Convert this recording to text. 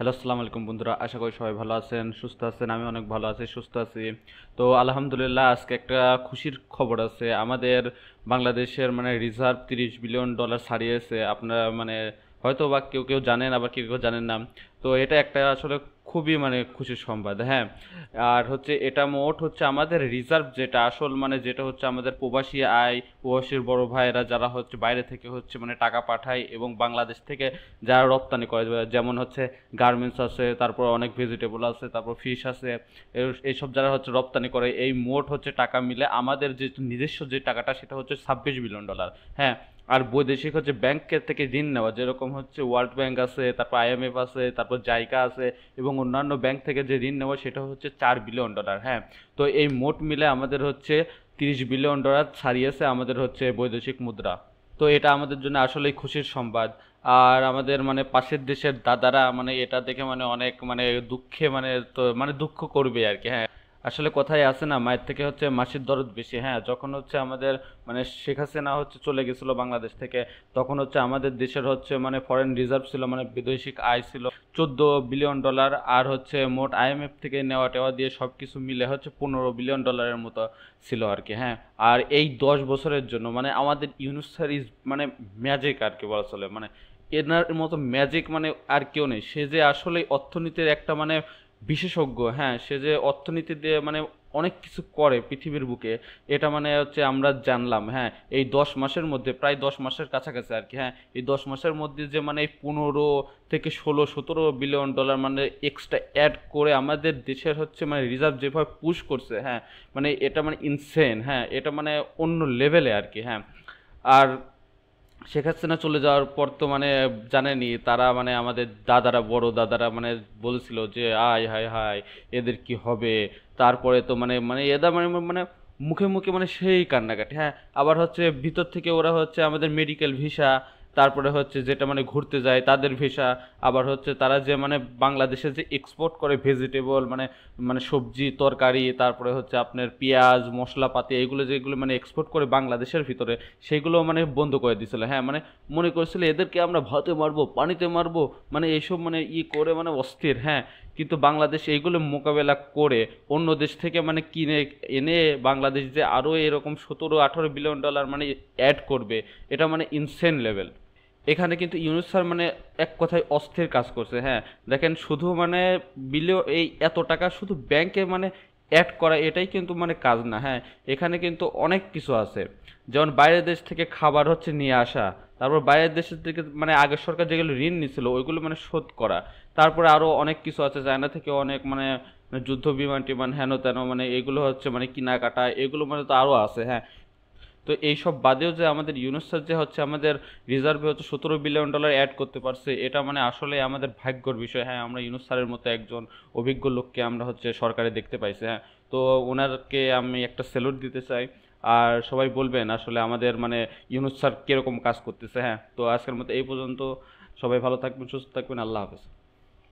Hello, আসসালামু আলাইকুম বন্ধুরা। আশা করি সবাই ভালো আছেন, সুস্থ আছেন। আমি অনেক ভালো আছি, সুস্থ আছি। তো আলহামদুলিল্লাহ, আজকে একটা খুশির খবর আছে। আমাদের বাংলাদেশের রিজার্ভ $30 বিলিয়ন ছাড়িয়েছে। আপনারা হয়তো বা কেউ কেউ জানেন, আবার কেউ কেউ জানেন না। তো এটা একটা আসলে খুবই খুশির সংবাদ, হ্যাঁ। আর হচ্ছে এটা মোট হচ্ছে আমাদের রিজার্ভ, যেটা আসল যেটা হচ্ছে আমাদের প্রবাসী আয়, প্রবাসীর বড় ভাইয়েরা যারা হচ্ছে বাইরে থেকে হচ্ছে টাকা পাঠায় এবং বাংলাদেশ থেকে যারা রপ্তানি করে, যেমন হচ্ছে গার্মেন্টস আছে, তারপর অনেক ভেজিটেবল আছে, তারপর ফিশ আছে। এইসব যারা হচ্ছে রপ্তানি করে, এই মোট হচ্ছে টাকা মিলে আমাদের যে নিজস্ব যে টাকাটা, সেটা হচ্ছে $26 বিলিয়ন, হ্যাঁ। আর বৈদেশিক হচ্ছে ব্যাংকের থেকে ঋণ নেওয়া, যেরকম হচ্ছে ওয়ার্ল্ড ব্যাংক আছে, তারপর আইএমএফ আছে, তারপর জাইকা আছে, এবং অন্যান্য ব্যাংক থেকে যে ঋণ নেওয়া, সেটা হচ্ছে $4 বিলিয়ন, হ্যাঁ। তো এই মোট মিলে আমাদের হচ্ছে $30 বিলিয়ন ছাড়িয়েছে আমাদের হচ্ছে বৈদেশিক মুদ্রা। তো এটা আমাদের জন্য আসলেই খুশির সংবাদ। আর আমাদের পাশের দেশের দাদারা এটা দেখে অনেক দুঃখে তো দুঃখ করবে আর কি, হ্যাঁ। আসলে কথাই আছে না, মায়ের থেকে হচ্ছে মাসির দরদ বেশি, হ্যাঁ। যখন হচ্ছে আমাদের শেখ হাসিনা হচ্ছে চলে গেছিল বাংলাদেশ থেকে, তখন হচ্ছে আমাদের দেশের হচ্ছে ফরেন রিজার্ভ ছিল, বৈদেশিক আয় ছিল $14 বিলিয়ন। আর হচ্ছে মোট আইএমএফ থেকে নেওয়া টেওয়া দিয়ে সব কিছু মিলে হচ্ছে $15 বিলিয়ন মতো ছিল আর কি, হ্যাঁ। আর এই 10 বছরের জন্য আমাদের ইউনুস স্যার ইজ ম্যাজিক আর কি বলা চলে। এনার মতো ম্যাজিক আর কেউ নেই। সে যে আসলে অর্থনীতির একটা বিশেষজ্ঞ, হ্যাঁ। সে যে অর্থনীতি দিয়ে অনেক কিছু করে পৃথিবীর বুকে, এটা হচ্ছে আমরা জানলাম, হ্যাঁ। এই 10 মাসের মধ্যে, প্রায় 10 মাসের কাছাকাছি আর কি, হ্যাঁ। এই 10 মাসের মধ্যে যে এই 15 থেকে 16-17 বিলিয়ন ডলার এক্সট্রা অ্যাড করে আমাদের দেশের হচ্ছে রিজার্ভ যেভাবে পুশ করছে, হ্যাঁ। এটা ইনসেন, হ্যাঁ। এটা অন্য লেভেলে আর কি, হ্যাঁ। আর শেখ হাসিনা চলে যাওয়ার পর তো জানেনই, তারা আমাদের দাদারা, বড় দাদারা বলেছিল যে আয় হায় হায়, এদের কি হবে। তারপরে তো এরা মুখে মুখে সেই কান্নাকাটি, হ্যাঁ। আবার হচ্ছে ভিতর থেকে ওরা হচ্ছে আমাদের মেডিকেল ভিসা, তারপরে হচ্ছে যেটা ঘুরতে যায় তাদের ভিসা, আবার হচ্ছে তারা যে বাংলাদেশে যে এক্সপোর্ট করে ভেজিটেবল, সবজি তরকারি, তারপরে হচ্ছে আপনার পেঁয়াজ মশলাপাতি, এগুলো যেগুলো এক্সপোর্ট করে বাংলাদেশের ভিতরে, সেগুলো বন্ধ করে দিয়েছিল, হ্যাঁ। মনে করেছিল এদেরকে আমরা ভাতে মারবো, পানিতে মারবো, এইসব করে অস্থির, হ্যাঁ। কিন্তু বাংলাদেশ এইগুলো মোকাবেলা করে অন্য দেশ থেকে কিনে এনে বাংলাদেশ যে আরও এরকম 17-18 বিলিয়ন ডলার অ্যাড করবে, এটা ইনসেন লেভেল। এখানে কিন্তু ইউনুস স্যার এক কথায় অস্থির কাজ করছে, হ্যাঁ। দেখেন, শুধু এই এত টাকা শুধু ব্যাংকে অ্যাড করা, এটাই কিন্তু কাজ না, হ্যাঁ। এখানে কিন্তু অনেক কিছু আছে। যেমন বাইরের দেশ থেকে খাবার হচ্ছে নিয়ে আসা, তারপর বাইরের দেশের থেকে আগের সরকার যেগুলো ঋণ নিছিল ওইগুলো শোধ করা। তারপরে আরও অনেক কিছু আছে, চায়না থেকে অনেক যুদ্ধ বিমান টিমান হেন তেন, এগুলো হচ্ছে কেনাকাটা, এগুলো তো আরও আছে, হ্যাঁ। তো এইসব বাদেও যে আমাদের ইউনুস স্যার যে হচ্ছে আমাদের রিজার্ভে হচ্ছে $17 বিলিয়ন অ্যাড করতে পারছে, এটা আসলে আমাদের ভাগ্যর বিষয়, হ্যাঁ। আমরা ইউনুস স্যারের মতো একজন অভিজ্ঞ লোককে আমরা হচ্ছে সরকারে দেখতে পাইছি, হ্যাঁ। তো ওনারকে আমি একটা স্যালুট দিতে চাই। আর সবাই বলবেন আসলে আমাদের ইউনুস স্যার কীরকম কাজ করতেছে, হ্যাঁ। তো আজকের মতো এই পর্যন্ত। সবাই ভালো থাকবেন, সুস্থ থাকবেন, আল্লাহ হাফেজ।